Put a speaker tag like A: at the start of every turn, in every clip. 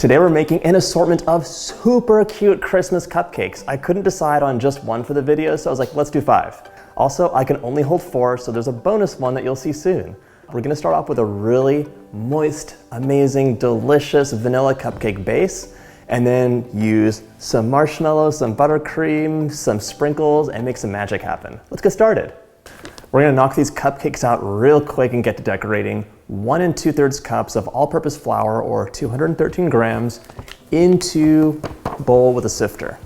A: Today we're making an assortment of super cute Christmas cupcakes. I couldn't decide on just one for the video, so I was like, let's do 5. Also, I can only hold 4, so there's a bonus one that you'll see soon. We're gonna start off with a really moist, amazing, delicious vanilla cupcake base, and then use some marshmallows, some buttercream, some sprinkles, and make some magic happen. Let's get started. We're gonna knock these cupcakes out real quick and get to decorating. 1 2/3 cups of all-purpose flour, or 213 grams, into a bowl with a sifter.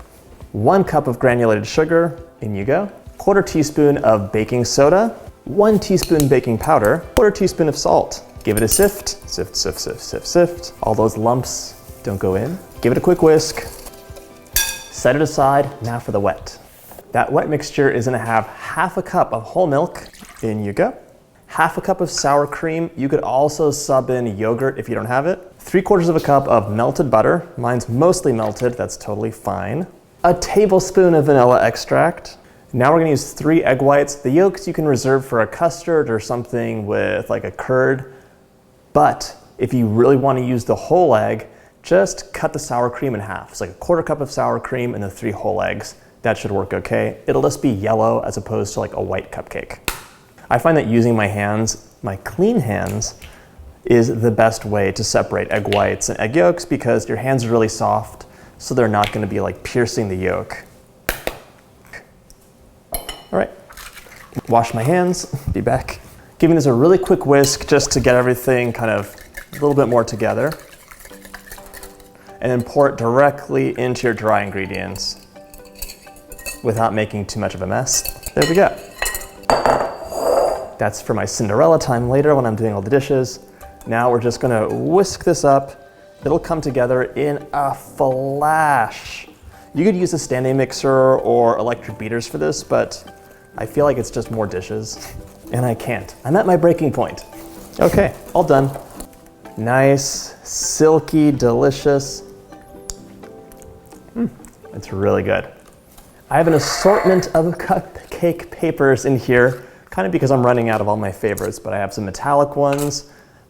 A: 1 cup of granulated sugar, in you go. 1/4 teaspoon of baking soda. 1 teaspoon baking powder. 1/4 teaspoon of salt. Give it a sift. Sift, sift, sift, sift, sift. All those lumps don't go in. Give it a quick whisk. Set it aside. Now for the wet. That wet mixture is gonna have 1/2 cup of whole milk. In you go. 1/2 cup of sour cream. You could also sub in yogurt if you don't have it. 3/4 cup of melted butter. Mine's mostly melted, that's totally fine. A tablespoon of vanilla extract. Now we're gonna use 3 egg whites. The yolks you can reserve for a custard or something with like a curd. But if you really wanna use the whole egg, just cut the sour cream in half. It's like 1/4 cup of sour cream and the 3 whole eggs. That should work okay. It'll just be yellow as opposed to like a white cupcake. I find that using my hands, my clean hands, is the best way to separate egg whites and egg yolks because your hands are really soft, so they're not gonna be like piercing the yolk. All right, wash my hands, be back. Giving this a really quick whisk just to get everything kind of a little bit more together. And then pour it directly into your dry ingredients without making too much of a mess. There we go. That's for my Cinderella time later when I'm doing all the dishes. Now we're just gonna whisk this up. It'll come together in a flash. You could use a standing mixer or electric beaters for this, but I feel like it's just more dishes, and I can't. I'm at my breaking point. Okay, all done. Nice, silky, delicious. It's really good. I have an assortment of cupcake papers in here, kind of because I'm running out of all my favorites, but I have some metallic ones.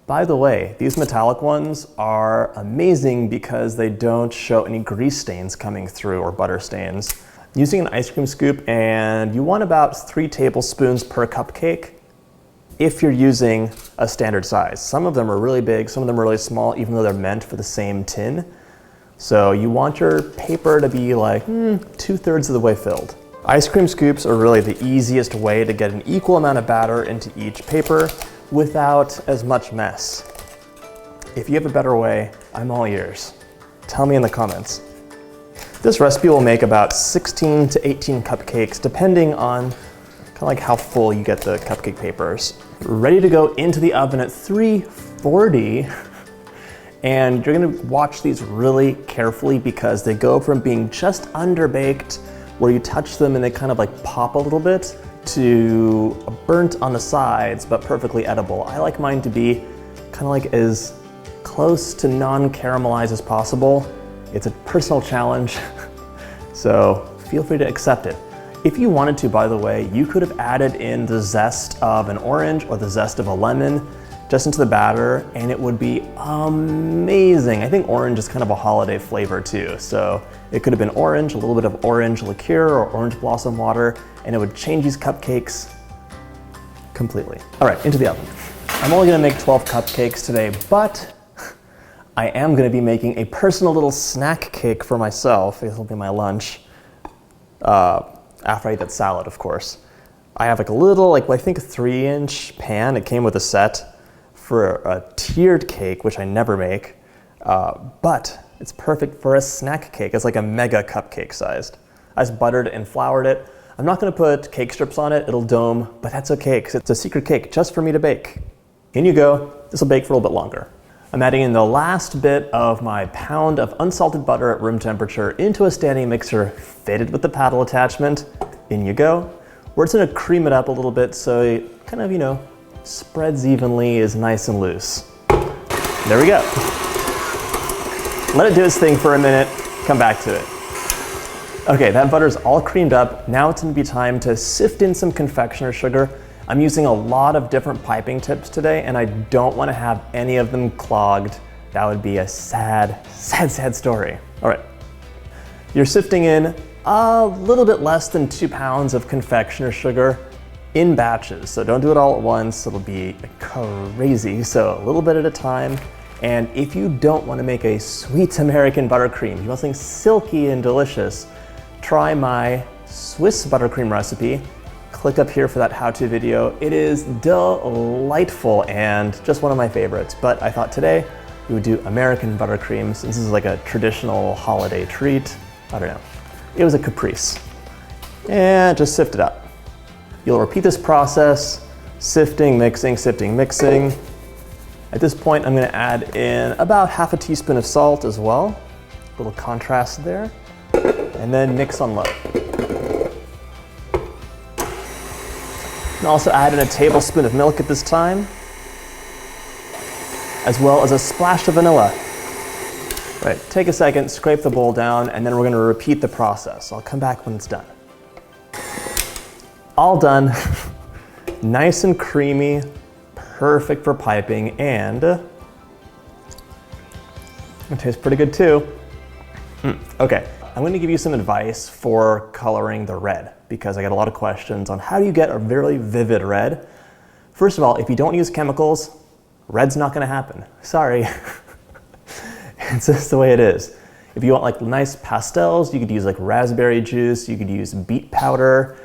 A: By the way, these metallic ones are amazing because they don't show any grease stains coming through or butter stains. I'm using an ice cream scoop, and you want about 3 tablespoons per cupcake if you're using a standard size. Some of them are really big, some of them are really small, even though they're meant for the same tin. So you want your paper to be like 2/3 of the way filled. Ice cream scoops are really the easiest way to get an equal amount of batter into each paper without as much mess. If you have a better way, I'm all ears. Tell me in the comments. This recipe will make about 16 to 18 cupcakes, depending on kind of like how full you get the cupcake papers. Ready to go into the oven at 340. And you're gonna watch these really carefully because they go from being just underbaked, where you touch them and they kind of like pop a little bit, to burnt on the sides, but perfectly edible. I like mine to be kind of like as close to non-caramelized as possible. It's a personal challenge, so feel free to accept it. If you wanted to, by the way, you could have added in the zest of an orange or the zest of a lemon just into the batter, and it would be amazing. I think orange is kind of a holiday flavor too, so it could have been orange, a little bit of orange liqueur or orange blossom water, and it would change these cupcakes completely. All right, into the oven. I'm only gonna make 12 cupcakes today, but I am gonna be making a personal little snack cake for myself. This will be my lunch, after I eat that salad, of course. I have like a little, I think a 3-inch pan. It came with a set for a tiered cake, which I never make, but it's perfect for a snack cake. It's like a mega cupcake sized. I just buttered and floured it. I'm not gonna put cake strips on it, it'll dome, but that's okay, because it's a secret cake just for me to bake. In you go, this will bake for a little bit longer. I'm adding in the last bit of my pound of unsalted butter at room temperature into a standing mixer fitted with the paddle attachment. In you go. We're just gonna cream it up a little bit so it kind of, spreads evenly, is nice and loose. There we go. Let it do its thing for a minute, come back to it. Okay, that butter's all creamed up. Now it's gonna be time to sift in some confectioner sugar. I'm using a lot of different piping tips today, and I don't wanna have any of them clogged. that would be a sad, sad, sad story. All right, you're sifting in a little bit less than 2 pounds of confectioner sugar in batches. So don't do it all at once, it'll be crazy. So a little bit at a time. And if you don't want to make a sweet American buttercream, you want something silky and delicious, try my Swiss buttercream recipe. Click up here for that how-to video. It is delightful and just one of my favorites. But I thought today we would do American buttercream since this is like a traditional holiday treat. I don't know. It was a caprice. And just sift it up. You'll repeat this process, sifting, mixing, sifting, mixing. At this point, I'm gonna add in about half a teaspoon of salt as well. A little contrast there. And then mix on low. And also add in a tablespoon of milk at this time, as well as a splash of vanilla. Right, take a second, scrape the bowl down, and then we're gonna repeat the process. I'll come back when it's done. All done, nice and creamy, perfect for piping, and it tastes pretty good too. Okay, I'm gonna give you some advice for coloring the red because I get a lot of questions on how do you get a very vivid red. First of all, if you don't use chemicals, red's not gonna happen. Sorry. It's just the way it is. If you want like nice pastels, you could use like raspberry juice, you could use beet powder.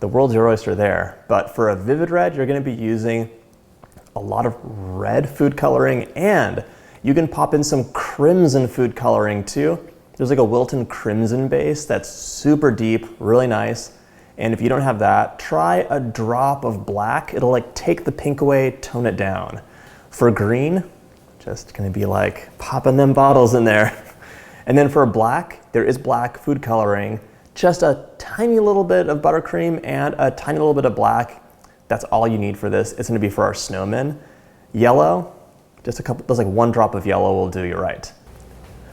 A: The world's your oyster there. But for a vivid red, you're gonna be using a lot of red food coloring, and you can pop in some crimson food coloring too. There's like a Wilton crimson base that's super deep, really nice. And if you don't have that, try a drop of black. It'll like take the pink away, tone it down. For green, just gonna be like popping them bottles in there. And then for black, there is black food coloring, just a tiny little bit of buttercream and a tiny little bit of black. That's all you need for this. It's gonna be for our snowmen. Yellow, just like 1 drop of yellow will do you right.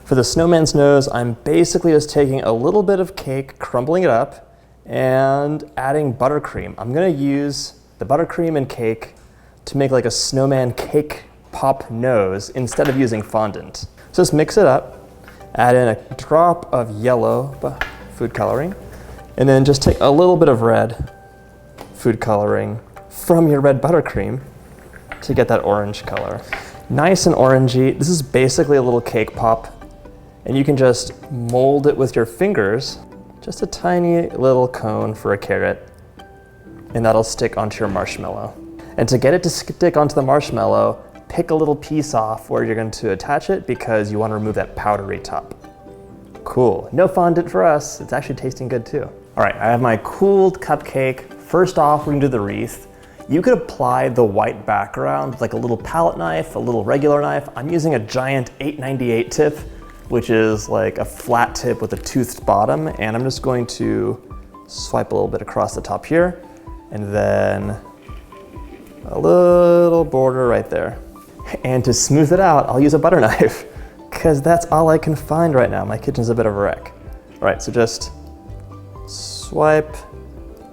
A: For the snowman's nose, I'm basically just taking a little bit of cake, crumbling it up, and adding buttercream. I'm gonna use the buttercream and cake to make like a snowman cake pop nose instead of using fondant. So just mix it up, add in a drop of yellow food coloring, and then just take a little bit of red food coloring from your red buttercream to get that orange color. Nice and orangey. This is basically a little cake pop, and you can just mold it with your fingers, just a tiny little cone for a carrot, and that'll stick onto your marshmallow. And to get it to stick onto the marshmallow, pick a little piece off where you're going to attach it because you want to remove that powdery top. Cool, no fondant for us. It's actually tasting good too. All right, I have my cooled cupcake. First off, we're gonna do the wreath. You could apply the white background with like a little palette knife, a little regular knife. I'm using a giant 898 tip, which is like a flat tip with a toothed bottom. And I'm just going to swipe a little bit across the top here, and then a little border right there. And to smooth it out, I'll use a butter knife because that's all I can find right now. My kitchen's a bit of a wreck. All right, so just swipe.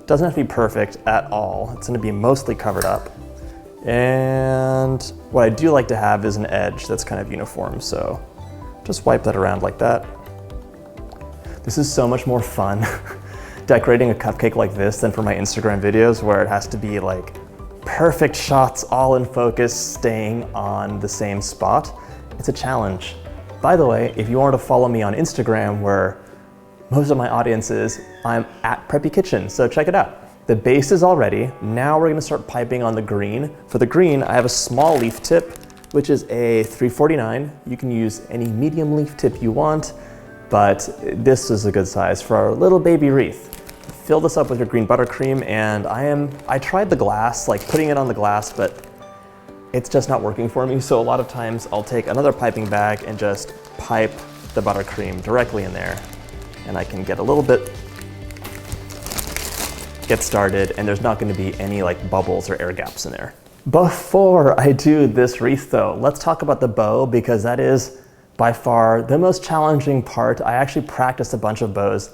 A: Doesn't have to be perfect at all. It's gonna be mostly covered up. And what I do like to have is an edge that's kind of uniform, so just wipe that around like that. This is so much more fun decorating a cupcake like this than for my Instagram videos where it has to be like perfect shots, all in focus, staying on the same spot. It's a challenge. By the way, if you want to follow me on Instagram, where most of my audience is, I'm at Preppy Kitchen, so check it out. The base is all ready. Now we're gonna start piping on the green. For the green, I have a small leaf tip, which is a 349. You can use any medium leaf tip you want, but this is a good size for our little baby wreath. Fill this up with your green buttercream, and I tried the glass, like putting it on the glass, but it's just not working for me. So a lot of times I'll take another piping bag and just pipe the buttercream directly in there. And I can get a little bit, get started, and there's not gonna be any like bubbles or air gaps in there. Before I do this wreath though, let's talk about the bow because that is by far the most challenging part. I actually practiced a bunch of bows.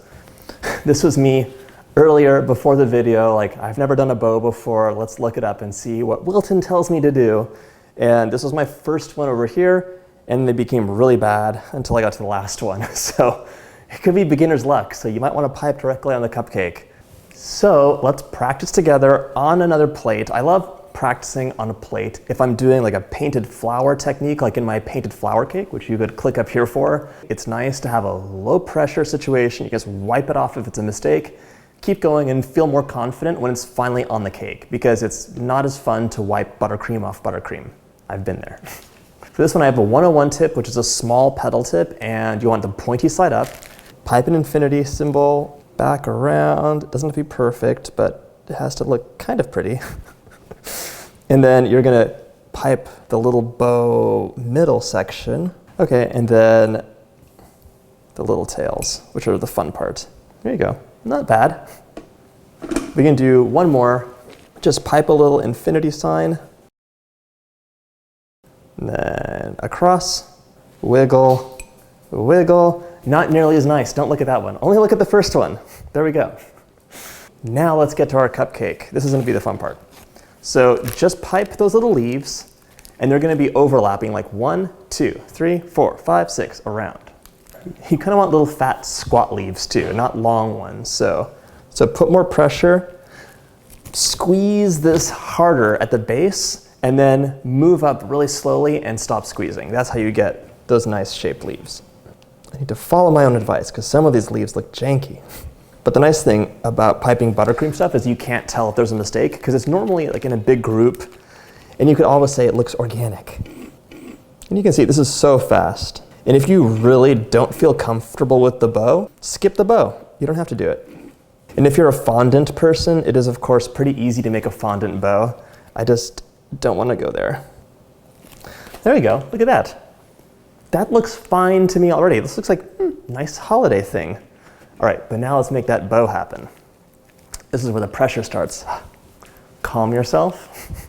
A: This was me earlier before the video, like I've never done a bow before. Let's look it up and see what Wilton tells me to do. And this was my first one over here. and they became really bad until I got to the last one. So it could be beginner's luck, so you might want to pipe directly on the cupcake. So let's practice together on another plate. I love practicing on a plate if I'm doing like a painted flower technique, like in my painted flower cake, which you could click up here for. It's nice to have a low pressure situation. You just wipe it off if it's a mistake, keep going and feel more confident when it's finally on the cake, because it's not as fun to wipe buttercream off buttercream. I've been there. For this one I have a 101 tip, which is a small petal tip, and you want the pointy side up. Pipe an infinity symbol back around. It doesn't have to be perfect, but it has to look kind of pretty. And then you're gonna pipe the little bow middle section. Okay, and then the little tails, which are the fun part. There you go, not bad. We can do one more. Just pipe a little infinity sign. And then across, wiggle, wiggle. Not nearly as nice, don't look at that one. Only look at the first one. There we go. Now let's get to our cupcake. This is gonna be the fun part. So just pipe those little leaves, and they're gonna be overlapping like 1, 2, 3, 4, 5, 6 around. You kind of want little fat squat leaves too, not long ones. So put more pressure, squeeze this harder at the base, and then move up really slowly and stop squeezing. That's how you get those nice shaped leaves. I need to follow my own advice because some of these leaves look janky. But the nice thing about piping buttercream stuff is you can't tell if there's a mistake because it's normally like in a big group, and you could always say it looks organic. And you can see this is so fast. And if you really don't feel comfortable with the bow, skip the bow. You don't have to do it. And if you're a fondant person, it is of course pretty easy to make a fondant bow. I just don't want to go there. There we go, look at that. That looks fine to me already. This looks like nice holiday thing. All right, but now let's make that bow happen. This is where the pressure starts. Calm yourself.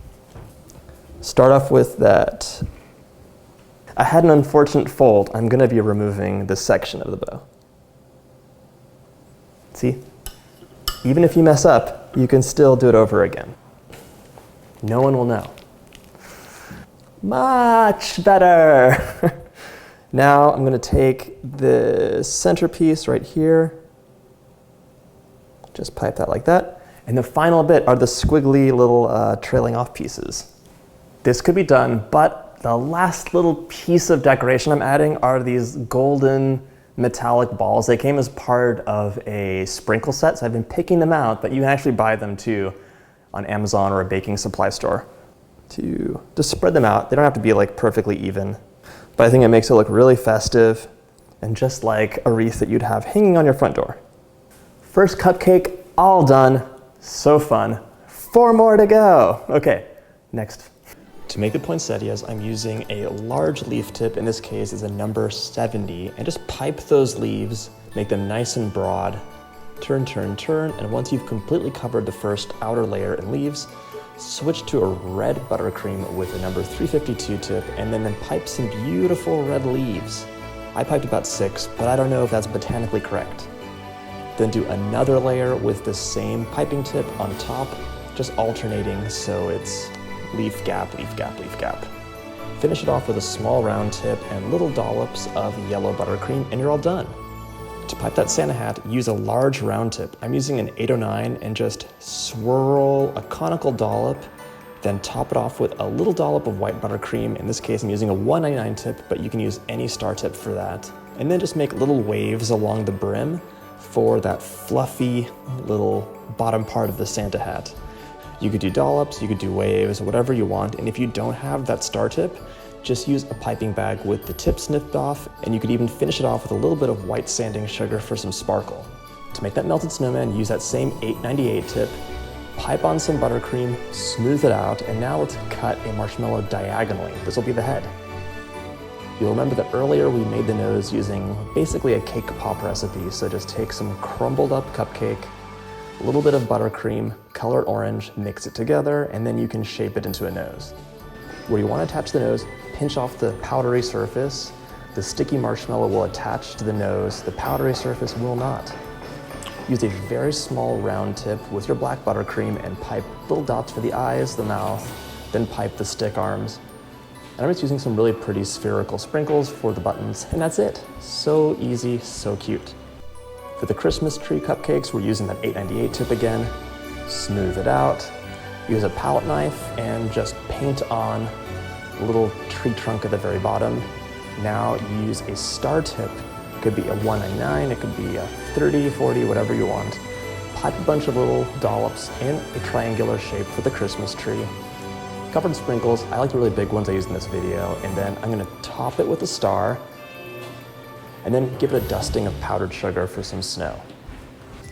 A: Start off with that. I had an unfortunate fold. I'm gonna be removing this section of the bow. See? Even if you mess up, you can still do it over again. No one will know. Much better. Now I'm gonna take the centerpiece right here. Just pipe that like that. And the final bit are the squiggly little trailing off pieces. This could be done, but the last little piece of decoration I'm adding are these golden metallic balls. They came as part of a sprinkle set, so I've been picking them out, but you can actually buy them too on Amazon or a baking supply store. To just spread them out. They don't have to be like perfectly even, but I think it makes it look really festive and just like a wreath that you'd have hanging on your front door. First cupcake, all done. So fun. 4 more to go. Okay, next. To make the poinsettias, I'm using a large leaf tip. In this case is a number 70, and just pipe those leaves, make them nice and broad. Turn, turn, turn, and once you've completely covered the first outer layer in leaves, switch to a red buttercream with a number 352 tip, and then pipe some beautiful red leaves. I piped about 6, but I don't know if that's botanically correct. Then do another layer with the same piping tip on top, just alternating so it's leaf gap, leaf gap, leaf gap. Finish it off with a small round tip and little dollops of yellow buttercream, and you're all done. To pipe that Santa hat, use a large round tip. I'm using an 809 and just swirl a conical dollop, then top it off with a little dollop of white buttercream. In this case, I'm using a 199 tip, but you can use any star tip for that. And then just make little waves along the brim for that fluffy little bottom part of the Santa hat. You could do dollops, you could do waves, whatever you want. And if you don't have that star tip, just use a piping bag with the tip snipped off, and you could even finish it off with a little bit of white sanding sugar for some sparkle. To make that melted snowman, use that same 898 tip, pipe on some buttercream, smooth it out, and now let's cut a marshmallow diagonally. This will be the head. You'll remember that earlier we made the nose using basically a cake pop recipe, so just take some crumbled up cupcake, a little bit of buttercream, color it orange, mix it together, and then you can shape it into a nose. Where you want to attach the nose, pinch off the powdery surface. The sticky marshmallow will attach to the nose, the powdery surface will not. Use a very small round tip with your black buttercream and pipe little dots for the eyes, the mouth, then pipe the stick arms. And I'm just using some really pretty spherical sprinkles for the buttons, and that's it. So easy, so cute. For the Christmas tree cupcakes, we're using that 898 tip again. Smooth it out. Use a palette knife and just paint on the little tree trunk at the very bottom. Now use a star tip. It could be a 199, it could be a 30, 40, whatever you want. Pipe a bunch of little dollops in a triangular shape for the Christmas tree. Covered in sprinkles. I like the really big ones I used in this video. And then I'm gonna top it with a star and then give it a dusting of powdered sugar for some snow.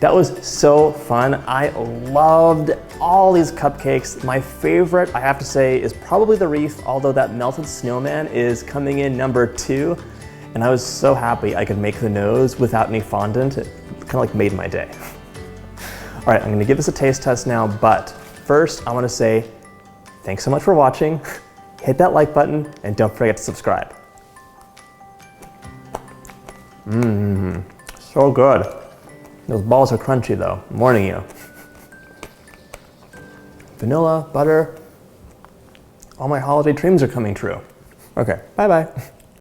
A: That was so fun. I loved all these cupcakes. My favorite, I have to say, is probably the wreath, although that melted snowman is coming in number 2. And I was so happy I could make the nose without any fondant. It kind of like made my day. All right, I'm gonna give this a taste test now, but first I wanna say thanks so much for watching. Hit that like button and don't forget to subscribe. So good. Those balls are crunchy though, I'm warning you. Vanilla, butter, all my holiday dreams are coming true. Okay, bye-bye.